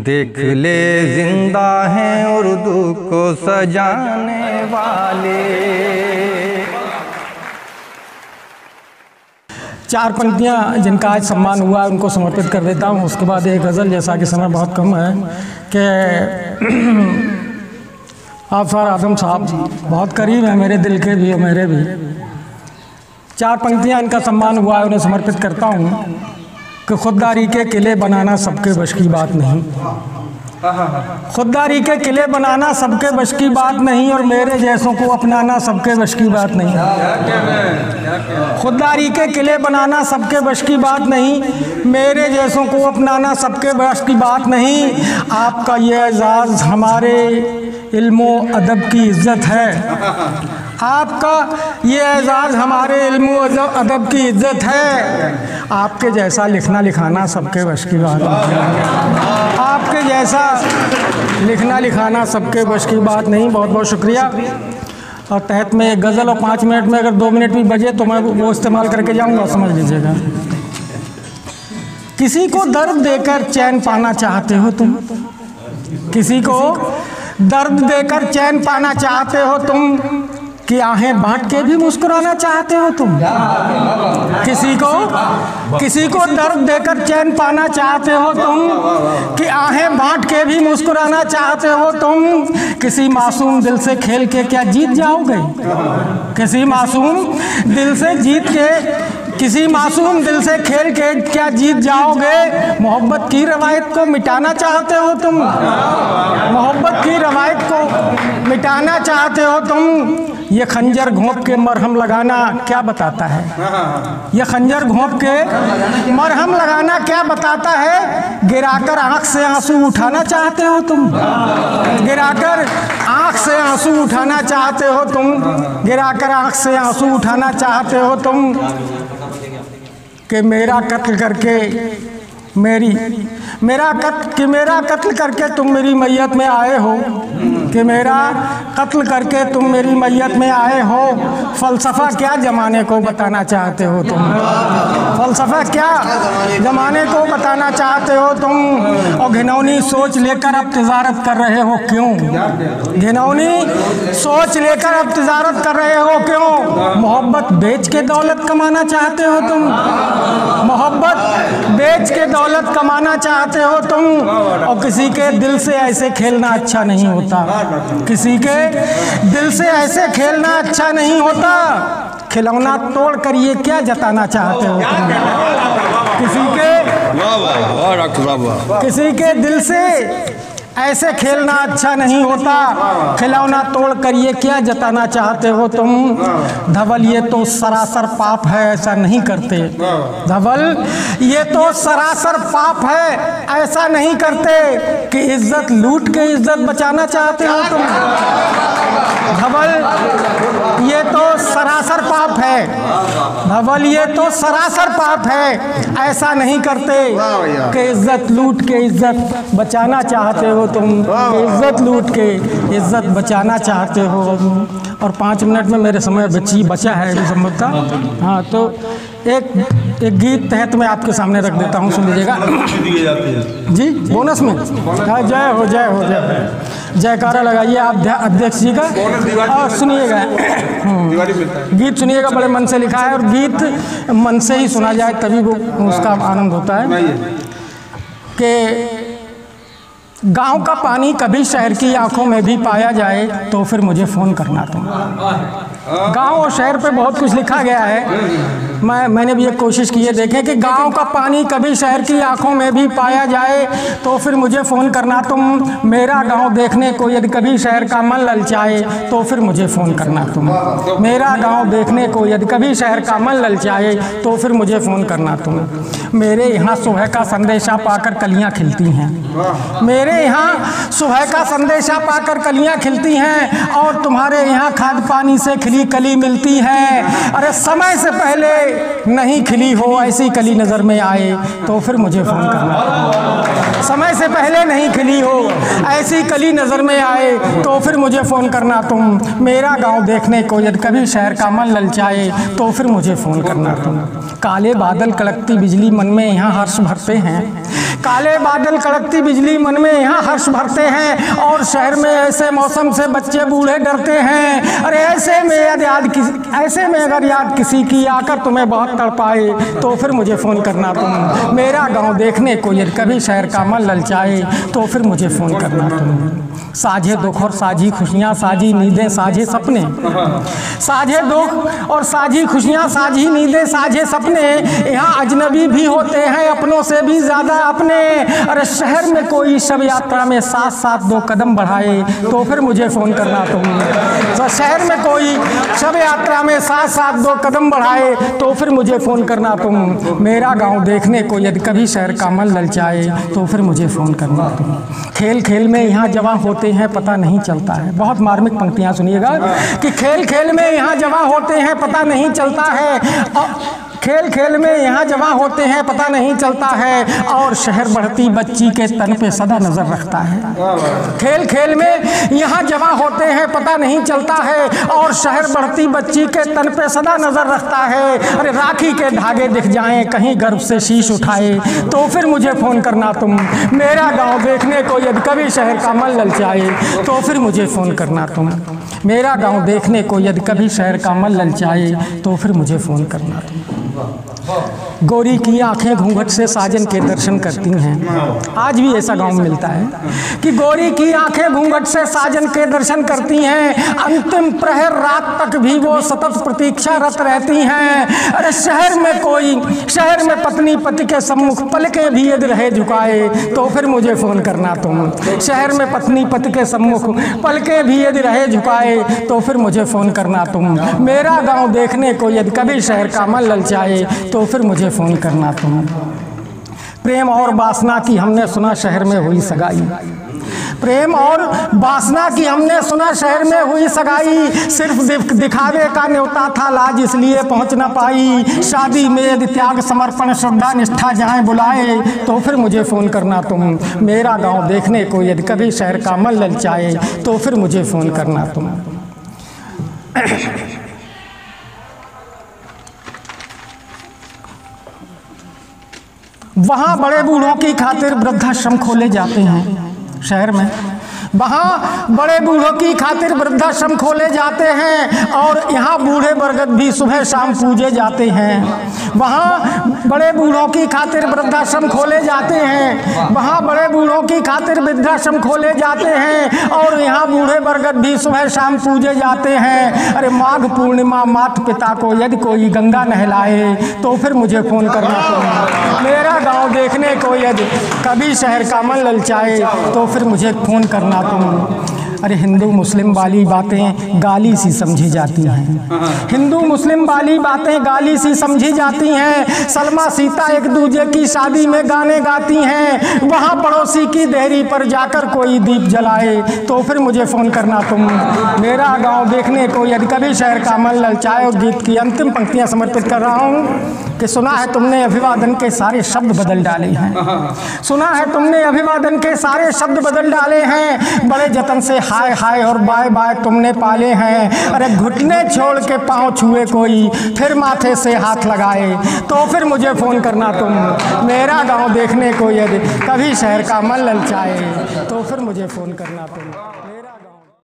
देख ले जिंदा हैं उर्दू को सजाने वाले। चार पंक्तियाँ जिनका आज सम्मान हुआ उनको समर्पित कर देता हूँ। उसके बाद एक गज़ल, जैसा कि समय बहुत कम है, कि आफार आदम साहब बहुत करीब है मेरे दिल के भी और मेरे भी। चार पंक्तियाँ इनका सम्मान हुआ है, उन्हें समर्पित करता हूँ कि खुददारी के किले बनाना सबके बश की बात नहीं। खुददारी के किले बनाना सबके बश की बात नहीं और मेरे जैसों को अपनाना सबके बश की बात नहीं। खुददारी के किले बनाना सबके बश की बात नहीं, मेरे जैसों को अपनाना सबके बश की बात नहीं। आपका ये एजाज़ हमारे इल्मो अदब की इज़्ज़त है। आपका ये एजाज़ हमारे इल्मो अदब की इज़्ज़त है। आपके जैसा लिखना लिखाना सबके बश की बात नहीं। आपके जैसा लिखना लिखाना सबके बश की बात नहीं। बहुत बहुत शुक्रिया। और तहत में एक गज़ल और 5 मिनट में अगर 2 मिनट भी बजे तो मैं वो इस्तेमाल करके जाऊंगा, समझ लीजिएगा। किसी को दर्द देकर चैन पाना चाहते हो तुम, किसी को दर्द देकर चैन पाना चाहते हो तुम, कि आहें बांट के भी मुस्कुराना चाहते हो तुम। किसी को दर्द देकर चैन पाना चाहते हो तुम, कि आहें बांट के भी मुस्कुराना चाहते हो तुम। किसी मासूम दिल से खेल के क्या जीत जाओगे? किसी मासूम दिल से खेल के क्या जीत जाओगे? मोहब्बत की रवायत को मिटाना चाहते हो तुम, मोहब्बत की रवायत को मिटाना चाहते हो तुम। ये खंजर घोंप के मरहम लगाना क्या बताता है? ये खंजर घोंप के मरहम लगाना क्या बताता है? गिराकर आँख से आंसू उठाना चाहते हो तुम, गिराकर आँख से आंसू उठाना चाहते हो तुम, गिराकर आँख से आंसू उठाना चाहते हो तुम। कि मेरा कत्ल करके तुम मेरी मैयत में आए हो, कि मेरा कत्ल करके तुम मेरी मैयत में आए हो। फ़लसफ़ा क्या ज़माने को बताना चाहते हो तुम? फ़लसफ़ा क्या ज़माने को बताना चाहते हो तुम? और घिनौनी सोच लेकर अब तिजारत कर रहे हो क्यों? घिनौनी सोच लेकर अब तिजारत कर रहे हो क्यों? मोहब्बत बेच के दौलत कमाना चाहते हो तुम, मोहब्बत बेच के दौलत कमाना चाहते हो तुम। और किसी के दिल से ऐसे खेलना अच्छा नहीं होता, किसी के दिल से ऐसे खेलना अच्छा नहीं होता। खिलौना तोड़ कर ये क्या जताना चाहते हो तुम? किसी के दिल से ऐसे खेलना अच्छा नहीं होता। खिलौना तोड़ कर ये क्या जताना चाहते हो तुम? धवल ये तो सरासर पाप है, ऐसा नहीं करते। धवल ये तो सरासर पाप है, ऐसा नहीं करते। कि इज्जत लूट के इज्जत बचाना चाहते हो तुम। धवल ये तो सरासर पाप है, धवल ये तो सरासर पाप है, ऐसा नहीं करते। कि इज्जत लूट के इज्जत बचाना चाहते हो तुम, इज्जत लूट के इज्जत बचाना चाहते हो। और 5 मिनट में मेरे समय बचा है संभवतः। हाँ, तो एक गीत तहत मैं आपके सामने रख देता हूँ, सुन लीजिएगा जी। बोनस में जय हो जय हो जय, जयकारा लगाइए आप अध्यक्ष जी का। और सुनिएगा गीत, सुनिएगा, बड़े मन से लिखा है। और गीत मन से ही सुना जाए तभी वो उसका आनंद होता है। कि गांव का पानी कभी शहर की आंखों में भी पाया जाए तो फिर मुझे फ़ोन करना तुम। गांव और शहर पे बहुत कुछ लिखा गया है। मैंने भी एक कोशिश की है, देखें कि गांव का पानी कभी शहर की आंखों में भी पाया जाए तो फिर मुझे फ़ोन करना तुम। मेरा गांव देखने को यदि कभी शहर का मन ललचाए तो फिर मुझे फ़ोन करना तुम। मेरा गांव देखने को यदि कभी शहर का मन ललचाए तो फिर मुझे फ़ोन करना तुम। मेरे यहाँ सुबह का संदेशा पाकर कलियाँ खिलती हैं, मेरे यहाँ सुबह का संदेशा पाकर कलियाँ खिलती हैं। और तुम्हारे यहाँ खाद पानी से खिली कली मिलती है। अरे समय से पहले नहीं खिली हो ऐसी कली नज़र में आए तो फिर मुझे फ़ोन करना। समय से पहले नहीं खिली हो ऐसी कली नज़र में आए तो फिर मुझे फ़ोन करना तुम। मेरा गांव देखने को यदि कभी शहर का मन ललचाए तो फिर मुझे फ़ोन करना तुम। काले बादल कड़कती बिजली मन में यहाँ हर्ष भरते हैं, काले बादल कड़कती बिजली मन में यहाँ हर्ष भरते हैं, और शहर में ऐसे मौसम से बच्चे बूढ़े डरते हैं। अरे ऐसे में अगर याद किसी की आकर तुम्हें बहुत तड़पाए तो फिर मुझे फ़ोन करना तुम। मेरा गांव देखने को यदि कभी शहर का मन ललचाए तो फिर मुझे फ़ोन करना तुम। साझे दुख और साझी खुशियाँ, साझी नींदें, साझे सपने, साझे दुख और साझी खुशियाँ, साझी नींदें, साझे सपने। यहाँ अजनबी भी होते हैं अपनों से भी ज़्यादा अपने। अरे शहर में कोई शब यात्रा में साथ साथ 2 कदम बढ़ाए तो फिर मुझे फ़ोन करना तुम। तो शहर में कोई शब यात्रा में साथ साथ 2 कदम बढ़ाए तो फिर मुझे फ़ोन करना तुम। मेरा गांव देखने को यदि कभी शहर का मन ललचाए तो फिर मुझे फ़ोन करना तुम। खेल खेल में यहाँ जवां होते हैं पता नहीं चलता है। बहुत मार्मिक पंक्तियाँ सुनिएगा कि खेल खेल में यहाँ जवां होते हैं पता नहीं चलता है, खेल खेल में यहाँ जमा होते हैं पता नहीं चलता है, और शहर बढ़ती बच्ची के तन पे सदा नज़र रखता है। खेल खेल में यहाँ जमा होते हैं पता नहीं चलता है, और शहर बढ़ती बच्ची के तन पे सदा नज़र रखता है। अरे राखी के धागे दिख जाएं कहीं गर्भ से शीश उठाए तो फिर मुझे फ़ोन करना तुम। मेरा गाँव देखने को यदि कभी शहर का मन ललचाए तो फिर मुझे फ़ोन करना तुम। मेरा गाँव देखने को यदि कभी शहर का मन ललचाए तो फिर मुझे फ़ोन करना तुम। गोरी की आंखें घूंघट से साजन के दर्शन करती हैं। आज भी ऐसा गांव मिलता है कि गोरी की आंखें घूंघट से साजन के दर्शन करती हैं। अंतिम प्रहर रात तक भी वो सतत प्रतीक्षारत रहती हैं। अरे शहर में पत्नी पति के सम्मुख पलकें भी यदि रहे झुकाए तो फिर मुझे फ़ोन करना तुम। शहर में पत्नी पति के सम्मुख पलकें भी यदि रहे झुकाए तो फिर मुझे फ़ोन करना तुम। मेरा गाँव देखने को यदि कभी शहर का मन ललचाए तो फिर मुझे फ़ोन करना तुम। प्रेम और वासना की हमने सुना शहर में हुई सगाई, प्रेम और वासना की हमने सुना शहर में हुई सगाई। सिर्फ दिखावे का न्योता था लाज इसलिए पहुंच न पाई। शादी में यदि त्याग समर्पण श्रद्धा निष्ठा जहाँ बुलाए तो फिर मुझे फ़ोन करना तुम। मेरा गांव देखने को यदि कभी शहर का मन ललचाए तो फिर मुझे फ़ोन करना तुम। वहाँ बड़े बूढ़ों की खातिर वृद्धाश्रम खोले जाते हैं शहर में। वहाँ बड़े बूढ़ों की खातिर वृद्धाश्रम खोले जाते हैं, और यहाँ बूढ़े बरगद भी सुबह शाम पूजे जाते हैं। वहाँ बड़े बूढ़ों की खातिर वृद्धाश्रम खोले जाते हैं, वहाँ बड़े बूढ़ों की खातिर वृद्धाश्रम खोले जाते हैं, और यहाँ बूढ़े बरगद भी सुबह शाम पूजे जाते हैं। अरे माघ पूर्णिमा माता पिता को यदि कोई गंगा नहलाए तो फिर मुझे फ़ोन करना तुम। मेरा गाँव देखने को यदि कभी शहर का मन ललचाए तो फिर मुझे फ़ोन करना तुम। अरे हिंदू मुस्लिम वाली बातें गाली सी समझी जाती हैं, हिंदू मुस्लिम वाली बातें गाली सी समझी जाती हैं। सलमा सीता एक दूजे की शादी में गाने गाती हैं, वहाँ पड़ोसी की देहरी पर जाकर कोई दीप जलाए तो फिर मुझे फ़ोन करना तुम। मेरा गांव देखने को यदि कभी शहर का मन ललचाए। और गीत की अंतिम पंक्तियाँ समर्पित कर रहा हूँ कि सुना है तुमने अभिवादन के सारे शब्द बदल डाले हैं, सुना है तुमने अभिवादन के सारे शब्द बदल डाले हैं। बड़े जतन से हाय हाय और बाय बाय तुमने पाले हैं। अरे घुटने छोड़ के पाँव छुए कोई फिर माथे से हाथ लगाए तो फिर मुझे फ़ोन करना तुम। मेरा गांव देखने को यदि कभी शहर का मन ललचाए तो फिर मुझे फ़ोन करना तुम।